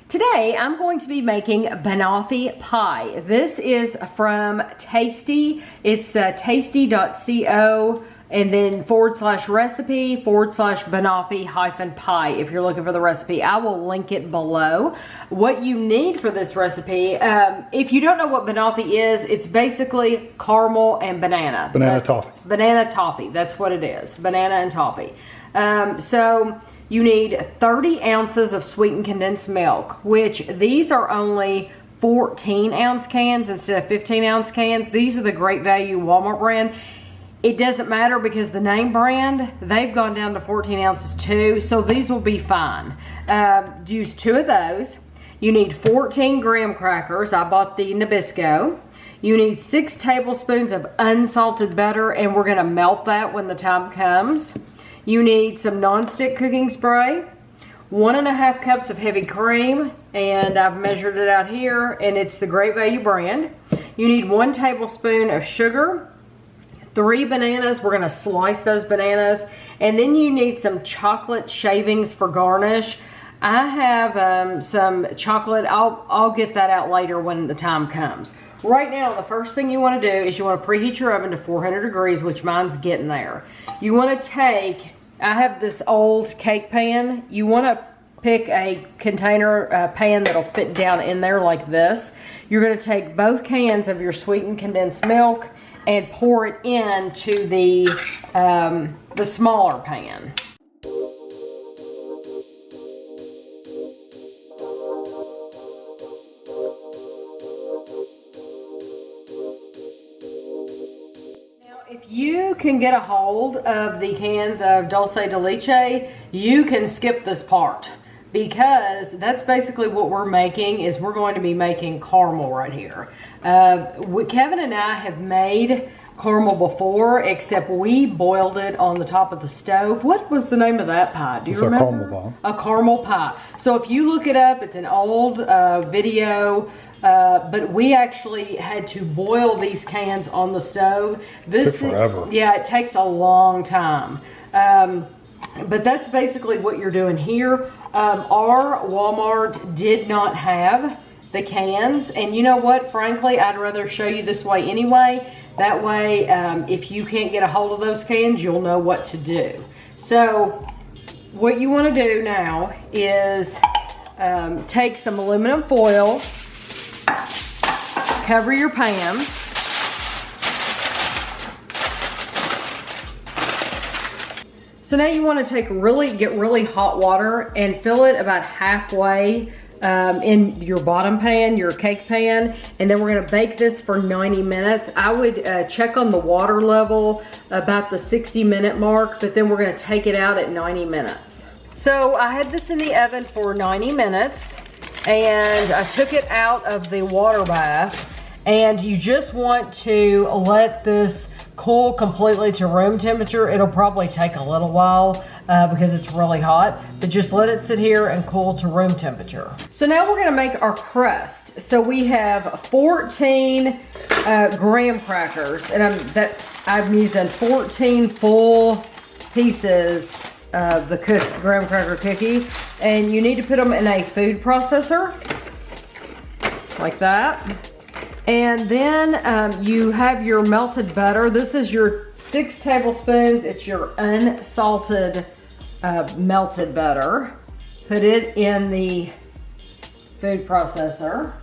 Today, I'm going to be making banoffee pie. This is from Tasty. It's tasty.co and then /recipe/banoffee-pie if you're looking for the recipe. I will link it below. What you need for this recipe, if you don't know what banoffee is, it's basically caramel and banana. Banana toffee. Banana toffee, that's what it is. Banana and toffee. So you need 30 ounces of sweetened condensed milk, which these are only 14-ounce cans instead of 15-ounce cans. These are the Great Value Walmart brand. It doesn't matter because the name brand, they've gone down to 14 ounces too, so these will be fine. Use 2 of those. You need 14 graham crackers. I bought the Nabisco. You need 6 tablespoons of unsalted butter, and we're gonna melt that when the time comes. You need some nonstick cooking spray, 1.5 cups of heavy cream, and I've measured it out here, and it's the Great Value brand. You need 1 tablespoon of sugar, 3 bananas. We're gonna slice those bananas, and then you need some chocolate shavings for garnish. I have some chocolate. I'll get that out later when the time comes. Right now, the first thing you want to do is you want to preheat your oven to 400 degrees, which mine's getting there. You want to take, I have this old cake pan. You want to pick a container pan that'll fit down in there like this. You're going to take both cans of your sweetened condensed milk and pour it into the smaller pan. If you can get a hold of the cans of dulce de leche, you can skip this part because that's basically what we're making. Is we're going to be making caramel right here. Kevin and I have made caramel before, except we boiled it on the top of the stove. What was the name of that pie? Do you remember? A caramel pie. A caramel pie. So if you look it up, it's an old video. But we actually had to boil these cans on the stove. This took forever. Yeah, it takes a long time. But that's basically what you're doing here. Our Walmart did not have the cans, and you know what? Frankly, I'd rather show you this way anyway. That way, if you can't get a hold of those cans, you'll know what to do. So, what you want to do now is take some aluminum foil. Cover your pan. So now you want to get really hot water and fill it about halfway in your bottom pan, your cake pan, and then we're going to bake this for 90 minutes. I would check on the water level about the 60-minute mark, but then we're going to take it out at 90 minutes. So I had this in the oven for 90 minutes. And I took it out of the water bath, and you just want to let this cool completely to room temperature. It'll probably take a little while because it's really hot, but just let it sit here and cool to room temperature. So now we're gonna make our crust. So we have 14 graham crackers, and I'm using 14 full pieces of the graham cracker cookie, and you need to put them in a food processor like that. And then you have your melted butter. This is your 6 tablespoons. It's your unsalted melted butter. Put it in the food processor.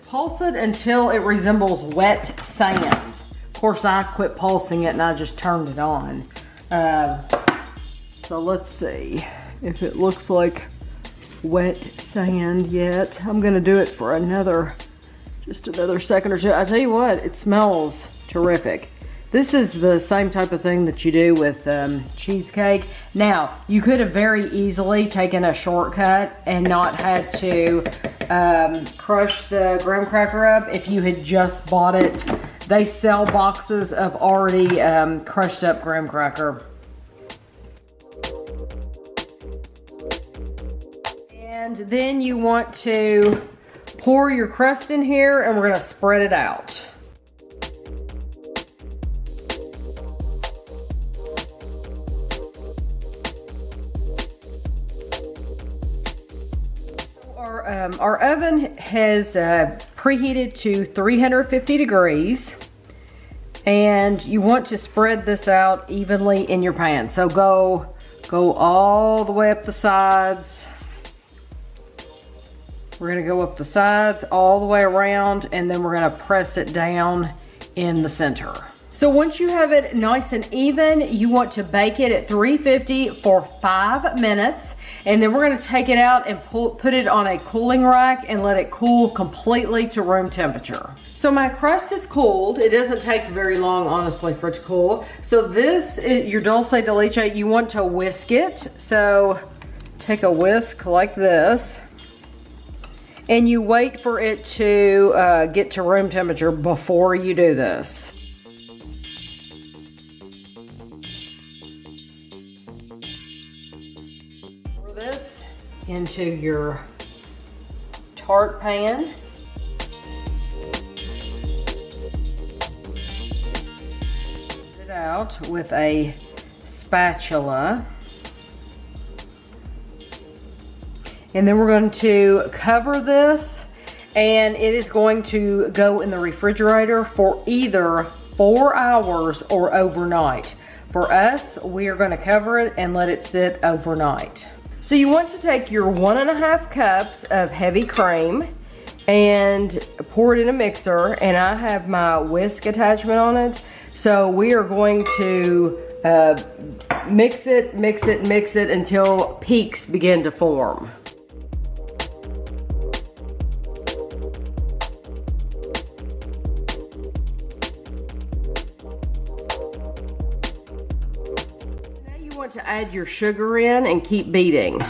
Pulse it until it resembles wet sand. Of course, I quit pulsing it and I just turned it on. So let's see if it looks like wet sand yet. I'm gonna do it for just another second or two. I tell you what, it smells terrific. This is the same type of thing that you do with cheesecake. Now, you could have very easily taken a shortcut and not had to crush the graham cracker up if you had just bought it. They sell boxes of already crushed up graham cracker. And then you want to pour your crust in here, and we're gonna spread it out. Our oven has preheated to 350 degrees, and you want to spread this out evenly in your pan. So go all the way up the sides. We're gonna go up the sides all the way around, and then we're gonna press it down in the center. So once you have it nice and even, you want to bake it at 350 for 5 minutes. And then we're gonna take it out and put it on a cooling rack and let it cool completely to room temperature. So my crust is cooled. It doesn't take very long, honestly, for it to cool. So this is your dulce de leche. You want to whisk it. So take a whisk like this, and you wait for it to get to room temperature before you do this. This into your tart pan. Put it out with a spatula. And then we're going to cover this, and it is going to go in the refrigerator for either 4 hours or overnight. For us, we are going to cover it and let it sit overnight. So you want to take your 1.5 cups of heavy cream and pour it in a mixer, and I have my whisk attachment on it. So we are going to mix it until peaks begin to form. To add your sugar in and keep beating. Okay,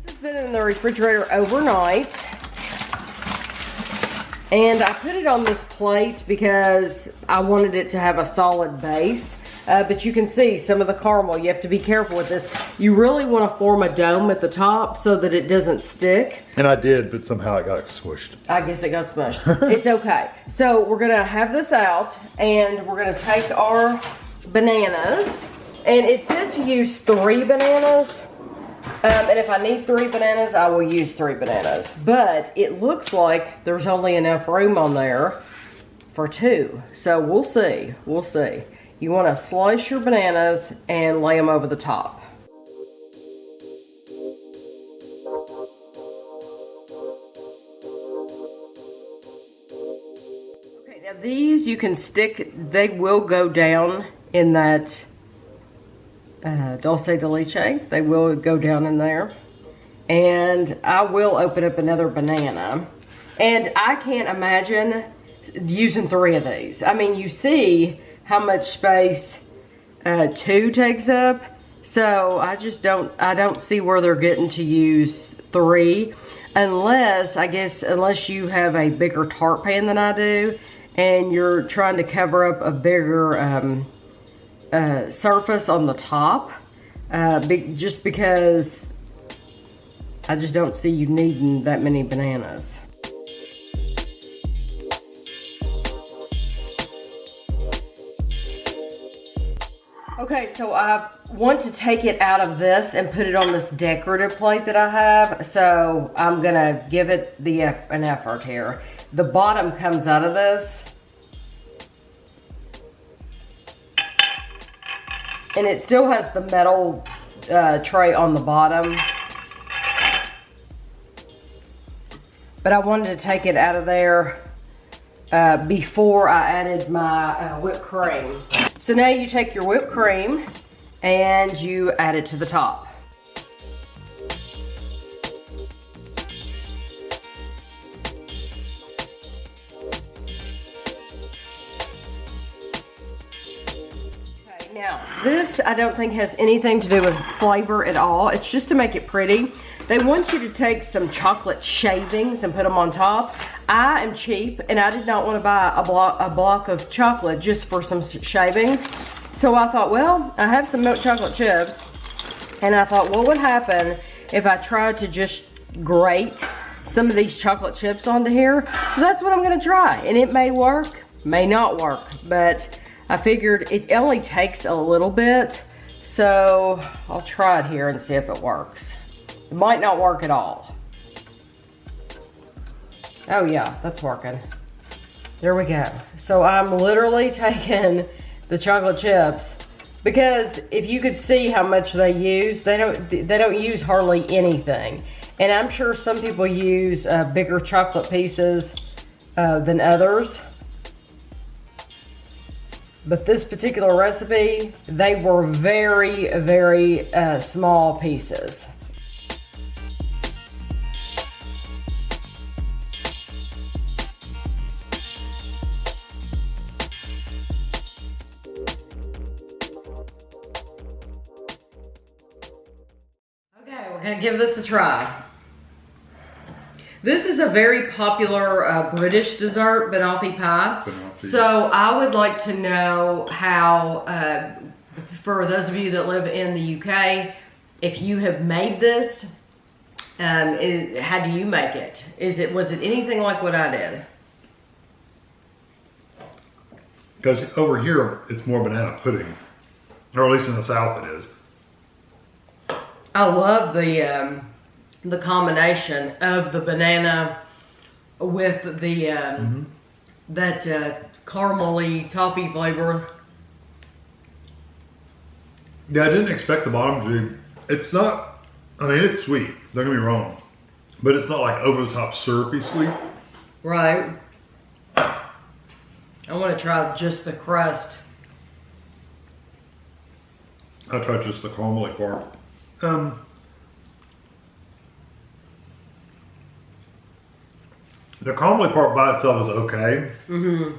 this has been in the refrigerator overnight, and I put it on this plate because I wanted it to have a solid base. But you can see some of the caramel. You have to be careful with this. You really want to form a dome at the top so that it doesn't stick. And I did, but somehow it got smushed. I guess it got smushed. It's okay. So we're gonna have this out, and we're gonna take our bananas. And it said to use 3 bananas. And if I need 3 bananas, I will use 3 bananas. But it looks like there's only enough room on there for 2. So we'll see, we'll see. You want to slice your bananas and lay them over the top. Okay, now these you can stick, they will go down in that dulce de leche. They will go down in there. And I will open up another banana. And I can't imagine using 3 of these. I mean, you see how much space 2 takes up. So I don't see where they're getting to use 3, unless you have a bigger tart pan than I do, and you're trying to cover up a bigger surface on the top, just because I just don't see you needing that many bananas. Okay, so I want to take it out of this and put it on this decorative plate that I have. So I'm gonna give it an effort here. The bottom comes out of this. And it still has the metal tray on the bottom. But I wanted to take it out of there before I added my whipped cream. So now you take your whipped cream and you add it to the top. Okay, now this I don't think has anything to do with flavor at all. It's just to make it pretty. they want you to take some chocolate shavings and put them on top. I am cheap, and I did not want to buy a block of chocolate just for some shavings. So I thought, well, I have some milk chocolate chips, and I thought, what would happen if I tried to just grate some of these chocolate chips onto here? So that's what I'm gonna try, and it may work, may not work, but I figured it only takes a little bit, so I'll try it here and see if it works. It might not work at all. Oh yeah, that's working. There we go. So I'm literally taking the chocolate chips, because if you could see how much they use, they don't use hardly anything. And I'm sure some people use bigger chocolate pieces than others. But this particular recipe, they were very, very small pieces. Okay, we're gonna give this a try. This is a very popular British dessert, Banoffee pie. Banoffee. So I would like to know how, for those of you that live in the UK, if you have made this, how do you make it? Was it anything like what I did? Because over here, it's more banana pudding. Or at least in the South it is. I love the combination of the banana with the that caramely toffee flavor. Yeah, I didn't expect the bottom to be, it's not, I mean, it's sweet, don't get me wrong. But it's not like over the top syrupy sweet. Right. I want to try just the crust. I tried just the caramely part. The caramely part by itself is okay,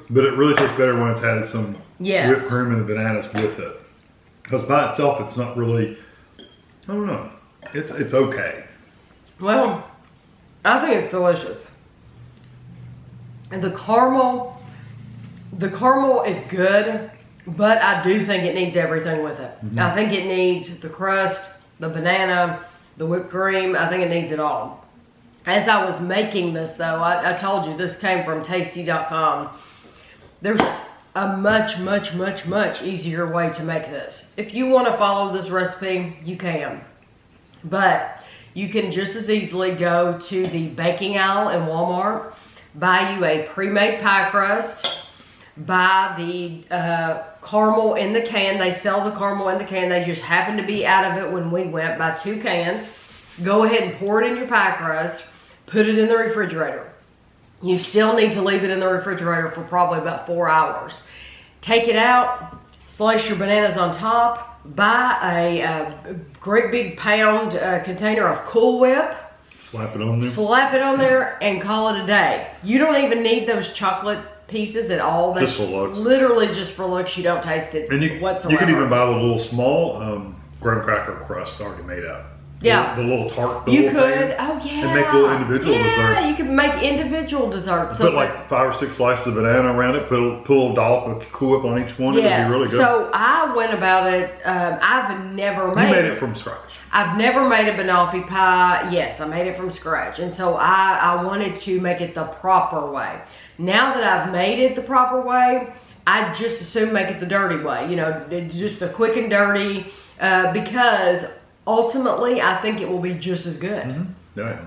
but it really tastes better when it has some whipped cream and the bananas with it. Because by itself, it's not really, I don't know, it's okay. Well, I think it's delicious. And the caramel is good, but I do think it needs everything with it. I think it needs the crust, the banana, the whipped cream. I think it needs it all. As I was making this though, I told you this came from tasty.com. There's a much, much, much, much easier way to make this. If you want to follow this recipe, you can. But you can just as easily go to the baking aisle in Walmart, buy you a pre-made pie crust, buy the caramel in the can. They sell the caramel in the can. They just happened to be out of it when we went. Buy 2 cans. Go ahead and pour it in your pie crust. Put it in the refrigerator. You still need to leave it in the refrigerator for probably about 4 hours. Take it out, slice your bananas on top, buy a great big pound container of Cool Whip. Slap it on there. Slap it on there and call it a day. You don't even need those chocolate pieces at all. Just for looks. Literally just for looks. You don't taste it whatsoever. You can even buy the little small graham cracker crust already made up. Yeah. The little tart. You could. Oh, yeah. And make little individual desserts. Yeah, you could make individual desserts. Put like 5 or 6 slices of banana around it. Put a little dollop of Cool Whip on each one. Yes. It would be really good. So I went about it. I've never made. You made it from scratch. I've never made a Banoffee pie. Yes, I made it from scratch. And so I wanted to make it the proper way. Now that I've made it the proper way, I just assume make it the dirty way. You know, just the quick and dirty. Because ultimately, I think it will be just as good. Yeah.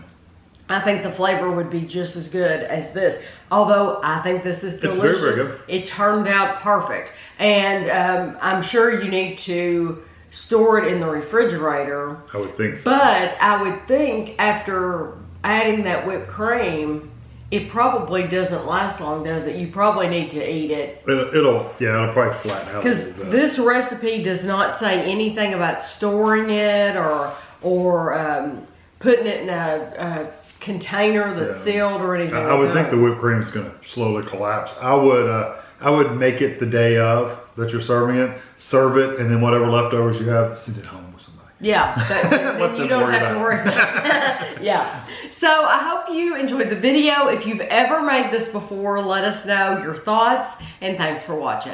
I think the flavor would be just as good as this. Although I think this is delicious. It's very, very good. It turned out perfect. And I'm sure you need to store it in the refrigerator. I would think so. But I would think after adding that whipped cream, it probably doesn't last long, does it? You probably need to eat it. It'll probably flatten out a Because little bit. this recipe does not say anything about storing it or putting it in a container that's sealed or anything. I would think the whipped cream is going to slowly collapse. I would make it the day of that you're serving it, serve it, and then whatever leftovers you have, send it home with somebody. Yeah, then you don't have to worry about it. Yeah. So I hope you enjoyed the video. If you've ever made this before, let us know your thoughts, and thanks for watching.